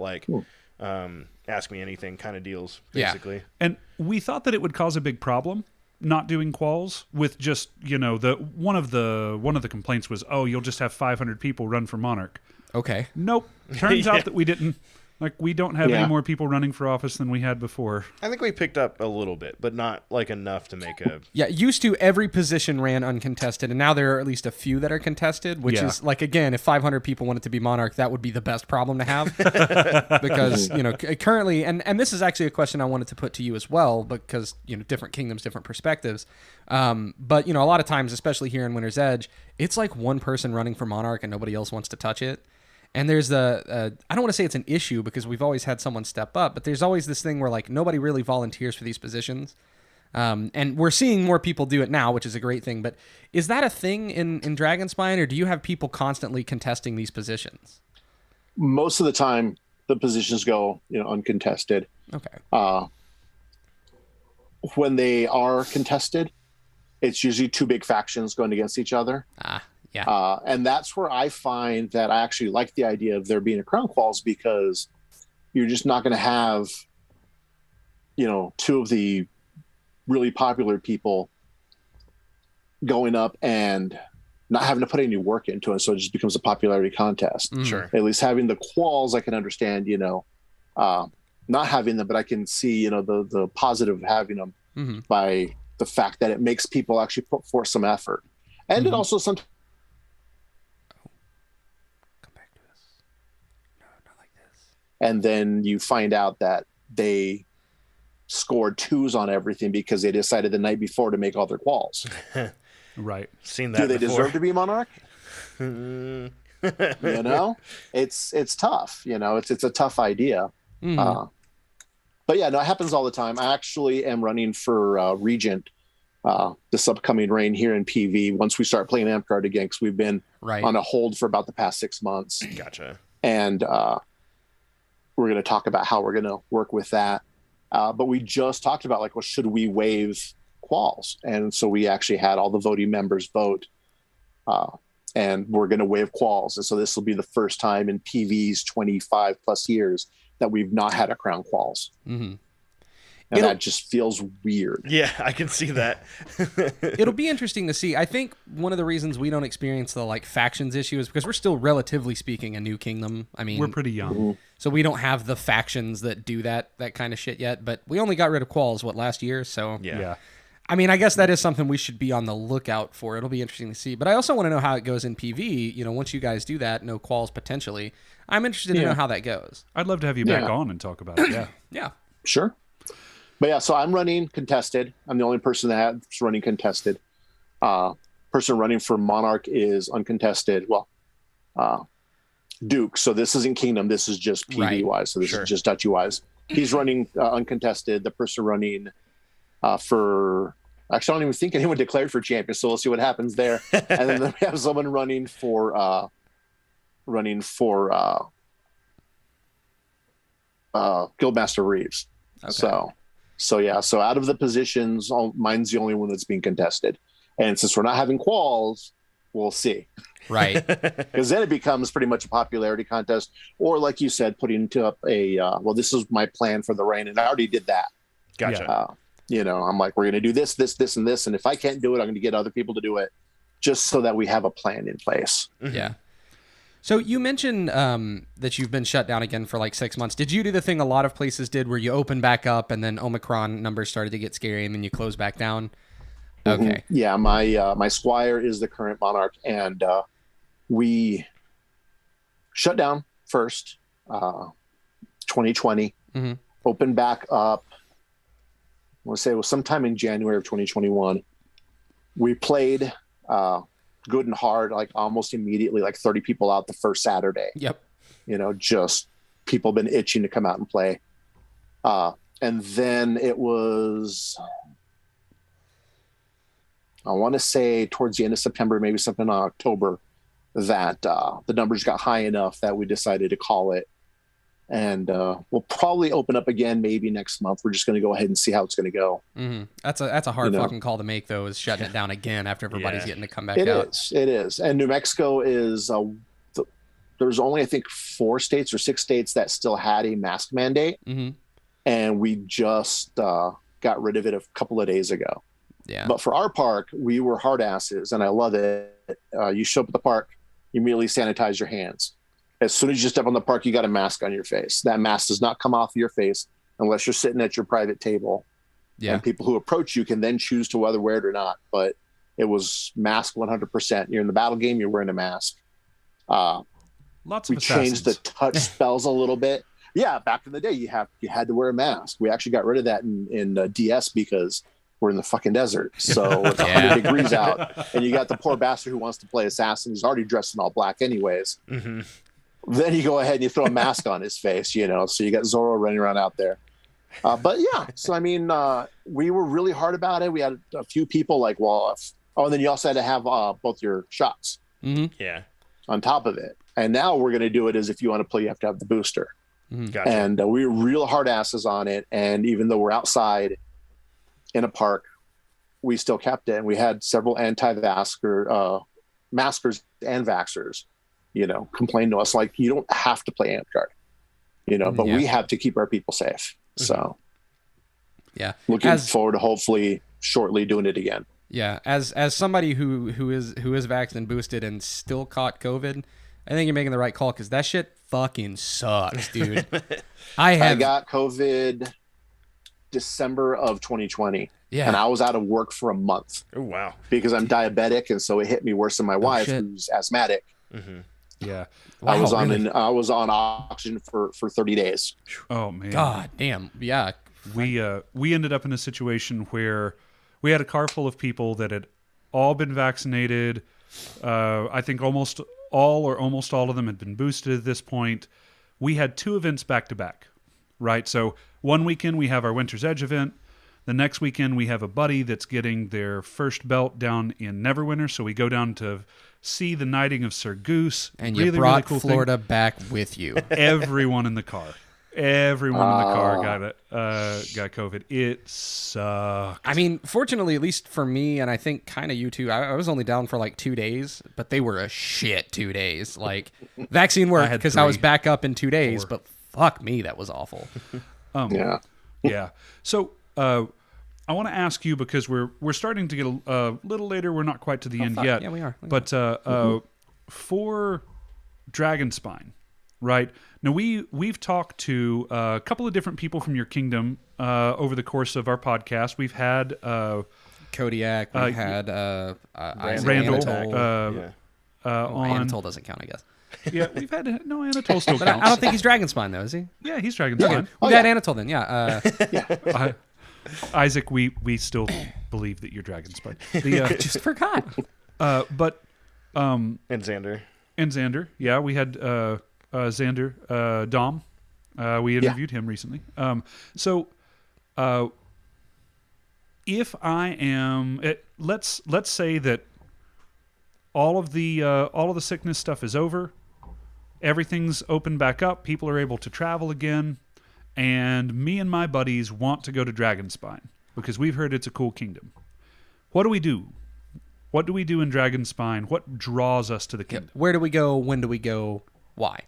ask me anything kind of deals, basically. Yeah. And we thought that it would cause a big problem not doing quals with just one of the complaints was, oh, you'll just have 500 people run for monarch. Okay. Nope. Turns out that we didn't. Like, we don't have any more people running for office than we had before. I think we picked up a little bit, but not like enough to make a... Yeah, used to every position ran uncontested, and now there are at least a few that are contested, which is, like, again, if 500 people wanted to be monarch, that would be the best problem to have. Because, currently, and this is actually a question I wanted to put to you as well, because, different kingdoms, different perspectives. But, a lot of times, especially here in Winter's Edge, it's like one person running for monarch and nobody else wants to touch it. And there's I don't want to say it's an issue because we've always had someone step up, but there's always this thing where like nobody really volunteers for these positions. And we're seeing more people do it now, which is a great thing. But is that a thing in Dragonspine, or do you have people constantly contesting these positions? Most of the time, the positions go, uncontested. Okay. When they are contested, it's usually two big factions going against each other. Yeah. And that's where I find that I actually like the idea of there being a crown quals, because you're just not going to have, two of the really popular people going up and not having to put any work into it. So it just becomes a popularity contest. Mm-hmm. Sure. At least having the quals, I can understand, not having them, but I can see, the positive of having them by the fact that it makes people actually put forth some effort. And it also sometimes, and then you find out that they scored 2s on everything because they decided the night before to make all their quals. Right. Seen that Do they before. deserve to be monarch? It's tough. It's a tough idea. But yeah, no, it happens all the time. I actually am running for regent this upcoming reign here in PV once we start playing Alucard again, because we've been on a hold for about the past 6 months. Gotcha. And we're going to talk about how we're going to work with that. But we just talked about, like, well, should we waive quals? And so we actually had all the voting members vote, and we're going to waive quals. And so this will be the first time in PV's 25 plus years that we've not had a crown quals. Mm-hmm. And that just feels weird. Yeah, I can see that. It'll be interesting to see. I think one of the reasons we don't experience the like factions issue is because we're still, relatively speaking, a new kingdom. I mean, We're pretty young. so we don't have the factions that do that kind of shit yet. But we only got rid of quals last year. So Yeah. I mean, I guess that is something we should be on the lookout for. It'll be interesting to see. But I also want to know how it goes in PV. You know, once you guys do that, no quals potentially. I'm interested to know how that goes. I'd love to have you back on and talk about it. Yeah. Yeah. Sure. But yeah, so I'm running contested. I'm the only person that's running contested. Person running for Monarch is uncontested. Well, Duke. So this isn't Kingdom. This is just PV wise. So this is just Dutchy wise. He's running uncontested. The person running for, actually, I don't even think anyone declared for champion. So we'll see what happens there. And then we have someone running for Guildmaster Reeves. Okay. So yeah, so out of the positions, mine's the only one that's being contested. And since we're not having quals, we'll see. Right. Because then it becomes pretty much a popularity contest. Or like you said, putting up a, well, this is my plan for the reign. And I already did that. Gotcha. You know, I'm like, we're going to do this, this, this, and this. And if I can't do it, I'm going to get other people to do it just so that we have a plan in place. Mm-hmm. Yeah. So you mentioned that you've been shut down again for like 6 months. Did you do the thing a lot of places did where you open back up and then Omicron numbers started to get scary and then you close back down? Okay. Yeah, my squire is the current Monarch, and we shut down first, 2020, opened back up, I want to say it was sometime in January of 2021. We played good and hard, like almost immediately, like 30 people out the first Saturday. Yep. You know, just people been itching to come out and play. And then it was, I want to say towards the end of September, maybe something in October, that the numbers got high enough that we decided to call it. And we'll probably open up again maybe next month. We're just going to go ahead and see how it's going to go. Mm-hmm. That's a hard fucking call to make, though, is shutting it down again after everybody's getting to come back out. It is. And New Mexico is, there's only, I think, 4 states or 6 states that still had a mask mandate. Mm-hmm. And we just got rid of it a couple of days ago. Yeah. But for our park, we were hard asses, and I love it. You show up at the park, you immediately sanitize your hands. As soon as you step on the park, you got a mask on your face. That mask does not come off your face unless you're sitting at your private table. Yeah. And people who approach you can then choose to whether wear it or not. But it was mask 100%. You're in the battle game, you're wearing a mask. Lots of we changed the touch spells a little bit. Yeah, back in the day, you had to wear a mask. We actually got rid of that in DS because we're in the fucking desert. So it's 100 degrees out, and you got the poor bastard who wants to play assassin. He's already dressed in all black anyways. Mm-hmm. Then you go ahead and you throw a mask on his face, you know, so you got Zorro running around out there. But yeah, so I mean, we were really hard about it. We had a few people like, well, and then you also had to have both your shots on top of it. And now we're going to do it as if you want to play, you have to have the booster. Mm-hmm. Gotcha. And we were real hard asses on it. And even though we're outside in a park, we still kept it. And we had several anti-vaxxer, maskers and vaxxers, you know, complain to us like, you don't have to play Alucard, you know, but we have to keep our people safe. So looking forward to hopefully shortly doing it again. Yeah. As somebody who is vaxxed and boosted and still caught COVID, I think you're making the right call, because that shit fucking sucks, dude. I got COVID December of 2020. Yeah. And I was out of work for a month. Oh, wow. Because I'm diabetic, and so it hit me worse than my wife, who's asthmatic. Mm-hmm. Yeah. Wow, I was on oxygen for 30 days. Oh man. God damn. Yeah. We ended up in a situation where we had a car full of people that had all been vaccinated. I think almost all of them had been boosted at this point. We had 2 events back to back, right? So one weekend we have our Winter's Edge event. The next weekend we have a buddy that's getting their first belt down in Neverwinter. So we go down to see the knighting of Sir Goose. And really, you brought really cool Florida back with you. Everyone in the car. Everyone in the car got COVID. It sucks. I mean, fortunately, at least for me, and I think kind of you too, I was only down for like 2 days, but they were a shit 2 days. Like, vaccine worked because I was back up in 2 days, but fuck me, that was awful. Yeah. So, I want to ask you, because we're starting to get a little later. We're not quite to the end yet. Yeah, we are. But for Dragonspine, right? Now, we've talked to a couple of different people from your kingdom over the course of our podcast. We've had Kodiak, we had Randall. Anatole. On Anatole doesn't count, I guess. Yeah, we've had Anatole still But counts. I don't think he's Dragonspine, though, is he? Yeah, he's Dragonspine. We had Anatole then, yeah. Isaac, we still believe that you're Dragonspine. Just forgot. And Xander. And Xander, yeah, we had Xander Dom. We interviewed him recently. If I am, let's say that all of the sickness stuff is over, everything's open back up, people are able to travel again, and me and my buddies want to go to Dragonspine because we've heard it's a cool kingdom. What do we do? What do we do in Dragonspine? What draws us to the kingdom? Where do we go? When do we go? Why?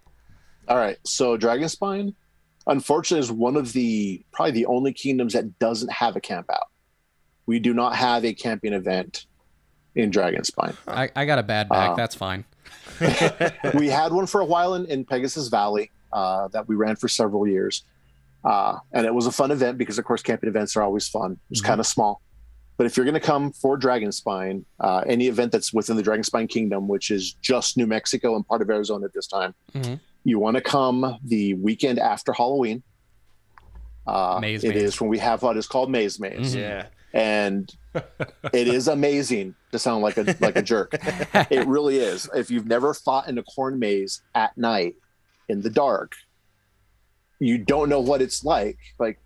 All right. So Dragonspine, unfortunately, is one of probably the only kingdoms that doesn't have a camp out. We do not have a camping event in Dragonspine. I got a bad back. That's fine. We had one for a while in Pegasus Valley that we ran for several years. And it was a fun event because, of course, camping events are always fun. It was kind of small. But if you're going to come for Dragonspine, any event that's within the Dragonspine Kingdom, which is just New Mexico and part of Arizona at this time, you want to come the weekend after Halloween. Maze. It is when we have what is called Maze. Yeah. And it is amazing to sound like a jerk. It really is. If you've never fought in a corn maze at night in the dark, you don't know what it's like. Like,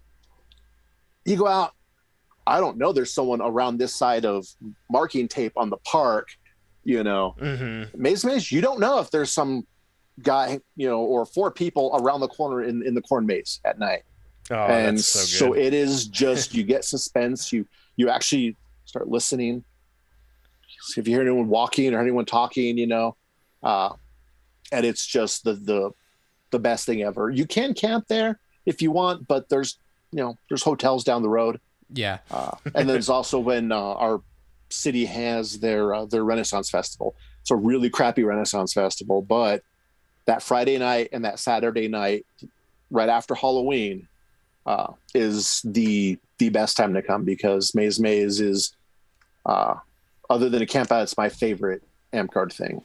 you go out, I don't know, there's someone around this side of marking tape on the park, Maze, you don't know if there's some guy, or 4 people around the corner in the corn maze at night. Oh, and that's so so good. it is just, you get suspense, you actually start listening. See if you hear anyone walking or anyone talking, and it's just the best thing ever. You can camp there if you want, but there's hotels down the road. Yeah. And there's also when our city has their Renaissance Festival. It's a really crappy Renaissance Festival, but that Friday night and that Saturday night, right after Halloween, is the best time to come because Maze is, other than a camp out, it's my favorite Alucard thing.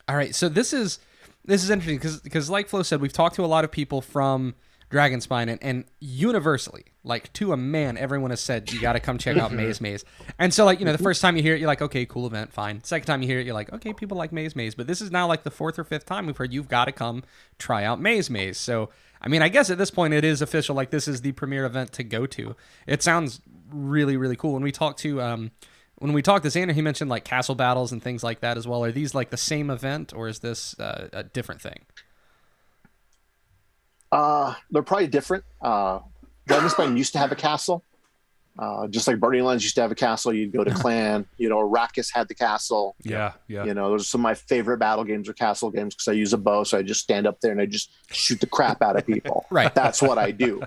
All right, so this is interesting because like Flo said, we've talked to a lot of people from Dragonspine, and universally, like to a man, everyone has said you got to come check out Maze. And so, like, the first time you hear it, you're like, okay, cool event, fine. Second time you hear it, you're like, okay, people like Maze. But this is now like the 4th or 5th time we've heard you've got to come try out Maze. So, I mean, I guess at this point it is official. Like, this is the premier event to go to. It sounds really, really cool. When we talked to Xander, he mentioned like castle battles and things like that as well. Are these like the same event, or is this a different thing? They're probably different. Dragonspine used to have a castle, just like Burning Lands used to have a castle. You'd go to Clan, Rakus had the castle. Yeah. Those are some of my favorite battle games or castle games because I use a bow, so I just stand up there and I just shoot the crap out of people. Right. That's what I do.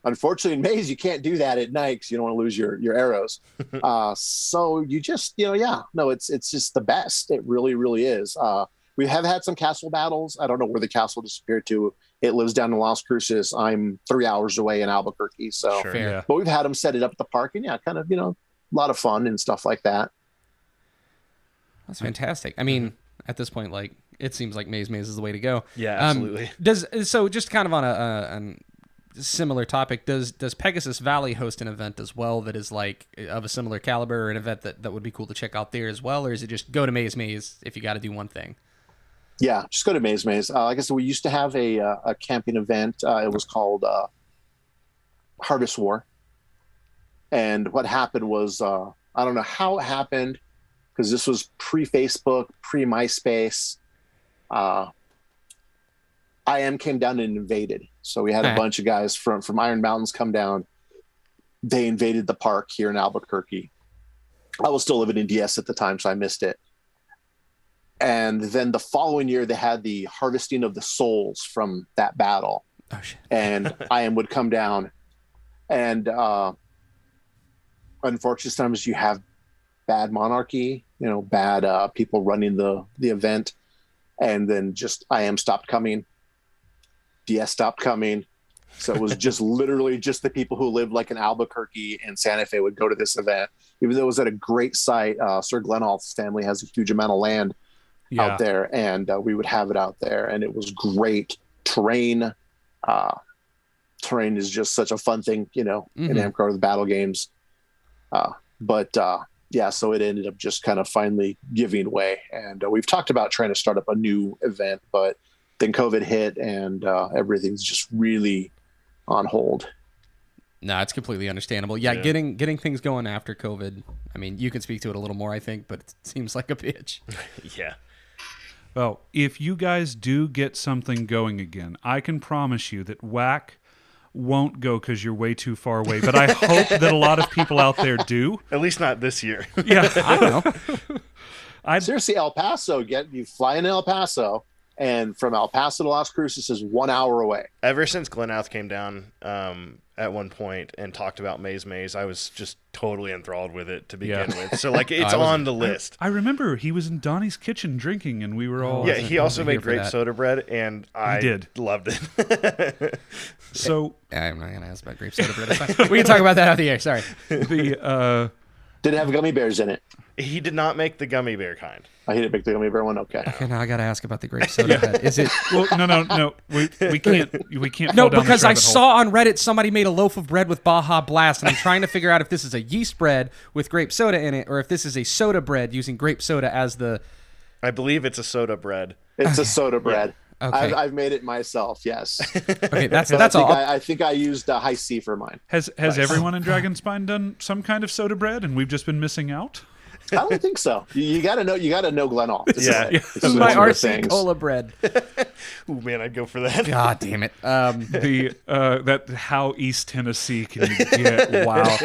Unfortunately in Maze, you can't do that at night because you don't want to lose your arrows. So you just, it's just the best. It really, really is. We have had some castle battles. I don't know where the castle disappeared to. It lives down in Las Cruces. I'm 3 hours away in Albuquerque. So, Sure. Fair. but we've had them set it up at the park, and kind of, a lot of fun and stuff like that. That's fantastic. I mean, at this point, like, it seems like Maze is the way to go. Yeah, absolutely. So just kind of on a similar topic, does Pegasus Valley host an event as well that is like of a similar caliber, or an event that would be cool to check out there as well, or is it just go to Maze if you got to do one thing? Yeah, just go to Maze. Like I said, we used to have a camping event. It was called Harvest War. And what happened was, I don't know how it happened, because this was pre-Facebook, pre-MySpace. I IM came down and invaded. So we had a bunch of guys from Iron Mountains come down. They invaded the park here in Albuquerque. I was still living in DS at the time, so I missed it. And then the following year, they had the harvesting of the souls from that battle. Oh, shit. And IM would come down. And unfortunately, sometimes you have bad monarchy, bad people running the event. And then just IM stopped coming. DS stopped coming. So it was just literally just the people who lived like in Albuquerque and Santa Fe would go to this event, even though it was at a great site. Sir Glenholth's family has a huge amount of land out there, and we would have it out there, and it was great terrain. Terrain is just such a fun thing, in Amcard with battle games. So it ended up just kind of finally giving way, and we've talked about trying to start up a new event, but then COVID hit, and everything's just really on hold. No, it's completely understandable. Yeah, getting things going after COVID. I mean, you can speak to it a little more, I think, but it seems like a bitch. Yeah. Well, if you guys do get something going again, I can promise you that WAK won't go because you're way too far away. But I hope that a lot of people out there do. At least not this year. Yeah, I don't know. Seriously, El Paso, you fly in El Paso, and from El Paso to Las Cruces is 1 hour away. Ever since Glenouth came down at one point and talked about Maze, I was just totally enthralled with it to begin with. So it's on the list. I remember he was in Donnie's kitchen drinking, and we were all... Yeah, he also made grape soda bread, and I loved it. So I'm not going to ask about grape soda bread. That's fine. We can talk about that out of the air. Sorry. Did it have gummy bears in it? He did not make the gummy bear kind. I didn't pick the gummy bear one. Okay. Okay, now I got to ask about the grape soda bread. Is it? Well, no. We can't. No, because I saw on Reddit somebody made a loaf of bread with Baja Blast, and I'm trying to figure out if this is a yeast bread with grape soda in it, or if this is a soda bread using grape soda as the. I believe it's a soda bread. It's a soda bread. Okay. I've made it myself. Yes. Okay, that's all. I think I used High C for mine. Has everyone in Dragonspine done some kind of soda bread, and we've just been missing out? I don't think so. You got to know Glenholth. This my RC cola bread. Ooh, man, I'd go for that. God damn it. That how East Tennessee can you get? Wow.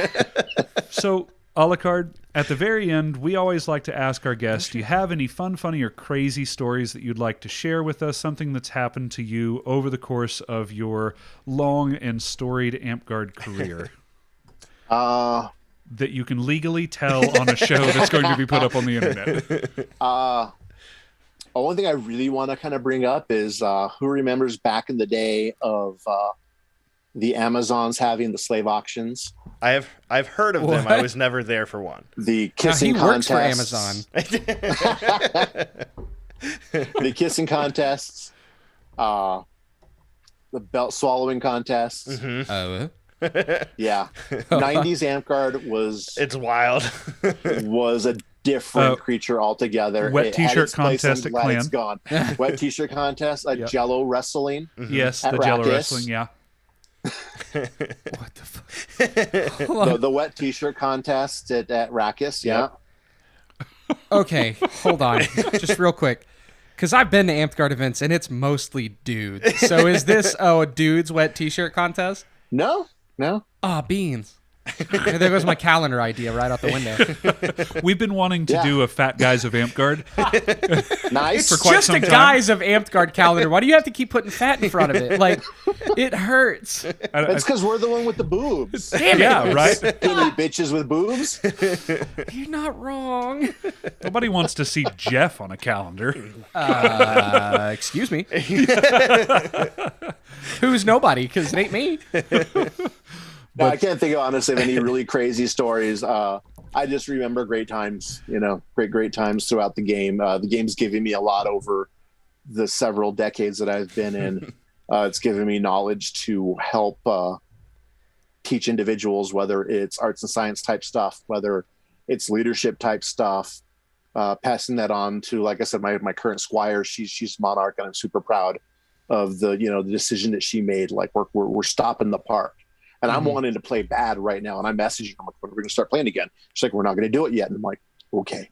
So, Alucard, at the very end, we always like to ask our guests, do you have any fun, funny, or crazy stories that you'd like to share with us? Something that's happened to you over the course of your long and storied Amcard career? That you can legally tell on a show that's going to be put up on the internet. One thing I really want to kind of bring up is who remembers back in the day of the Amazons having the slave auctions? I've heard of them. I was never there for one. The kissing contests. contests. Works for Amazon. The kissing contests. The belt swallowing contests. Mm-hmm. Yeah. 90s Amcard was... It's wild. was a different creature altogether. Wet t-shirt contest at Clan. It's gone. Wet t-shirt contest, Jello wrestling. Mm-hmm. Yes, the Rakus. Jello wrestling, yeah. What the fuck? The wet t-shirt contest at Rakus, yeah. Okay, hold on. Just real quick. Because I've been to Amcard events, and it's mostly dudes. So is this a dude's wet t-shirt contest? No. Beans. There goes my calendar idea right out the window. We've been wanting to do a Fat Guys of Amcard. Nice. For quite Just some a time. Guys of Amcard calendar. Why do you have to keep putting fat in front of it? Like, it hurts. It's because we're the one with the boobs. Damn it. Yeah, right? Skinny bitches with boobs. You're not wrong. Nobody wants to see Jeff on a calendar. Excuse me. Who's nobody? Because it ain't me. No, I can't think of honestly of any really crazy stories. I just remember great times, great times throughout the game. The game's given me a lot over the several decades that I've been in. It's given me knowledge to help teach individuals, whether it's arts and science type stuff, whether it's leadership type stuff, passing that on to, like I said, my current squire. She's Monarch, and I'm super proud of the decision that she made. Like we're stopping the park. And I'm wanting to play bad right now. And I'm messaging her, like, when are we going to start playing again? She's like, we're not going to do it yet. And I'm like, okay.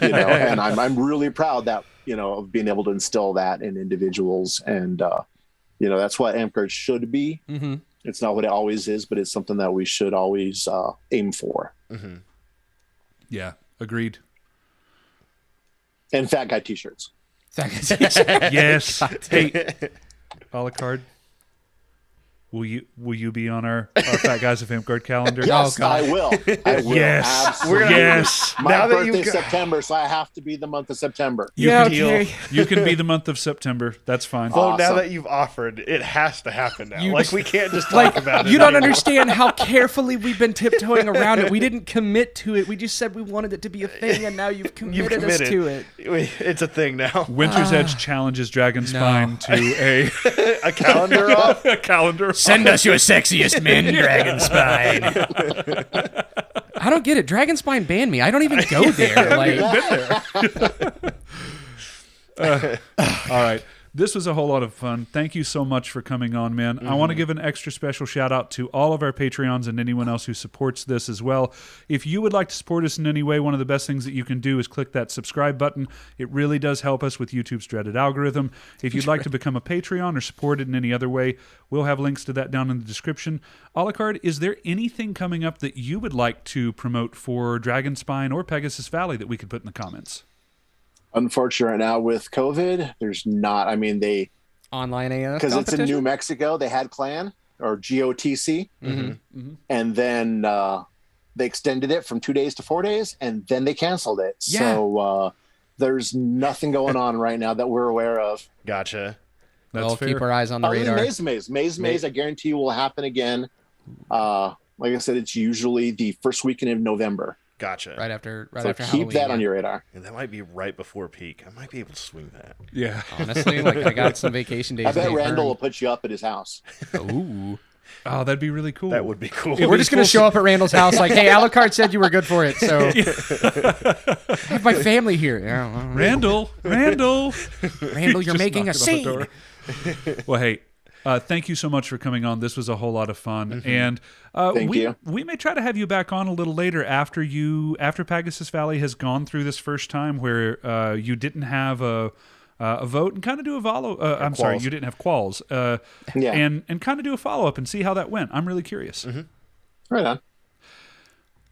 And I'm really proud that, of being able to instill that in individuals. And, that's what AmpGuard should be. Mm-hmm. It's not what it always is, but it's something that we should always aim for. Mm-hmm. Yeah, agreed. And fat guy t-shirts. Yes. Hey, Alucard, will you be on our Fat Guys of AmpGuard calendar? Yes, I will. Yes. Absolutely. Yes. My Now that birthday's you've got- September, so I have to be the month of September. You Yeah, can okay. You can be the month of September. That's fine. Well, now Awesome. that you've offered, it has to happen now. You- We can't just talk about it. You don't anymore. understand how carefully we've been tiptoeing around it. We didn't commit to it. We just said we wanted it to be a thing, and now you've committed us to it. It's a thing now. Winter's Edge challenges Dragonspine to A calendar off. a calendar. Send us your sexiest men, Dragonspine. I don't get it. Dragonspine banned me. I don't even go there. All right. This was a whole lot of fun. Thank you so much for coming on, man. I want to give an extra special shout out to all of our Patreons and anyone else who supports this as well. If you would like to support us in any way, one of the best things that you can do is click that subscribe button. It really does help us with YouTube's dreaded algorithm. If you'd like to become a Patreon or support it in any other way, we'll have links to that down in the description. Alucard, is there anything coming up that you would like to promote for Dragonspine or Pegasus Valley that we could put in the comments? Unfortunately, right now with COVID, there's not. I mean, Online AF because it's in New Mexico, they had Clan or GOTC, and then they extended it from 2 days to 4 days, and then they canceled it. Yeah. So there's nothing going on right now that we're aware of. Gotcha. That's We'll fair. keep our eyes on the Other than radar. Maze, I guarantee you will happen again. Like I said, it's usually the first weekend of November. Gotcha. Right after So Halloween. keep that on your radar. And that might be right before peak. I might be able to swing that. Yeah. Honestly, I got some vacation days. I bet to Randall will burn. put you up at his house. Ooh. Oh, that'd be really cool. That would be cool. We're just going to show up at Randall's house like, hey, Alucard said you were good for it, so I have my family here. Yeah, well, Randall, Randall, you're Just making a knocking on the scene. door. Well, hey, thank you so much for coming on. This was a whole lot of fun, and Thank you. we may try to have you back on a little later after Pegasus Valley has gone through this first time where you didn't have a vote and kind of do a follow. I'm sorry, quals. you didn't have quals. Yeah. and kind of do a follow up and see how that went. I'm really curious. Right on.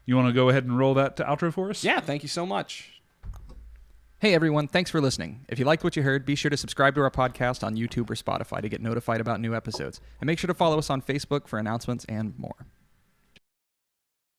You want to go ahead and roll that to outro for us? Yeah, thank you so much. Hey everyone, thanks for listening. If you liked what you heard, be sure to subscribe to our podcast on YouTube or Spotify to get notified about new episodes. And make sure to follow us on Facebook for announcements and more.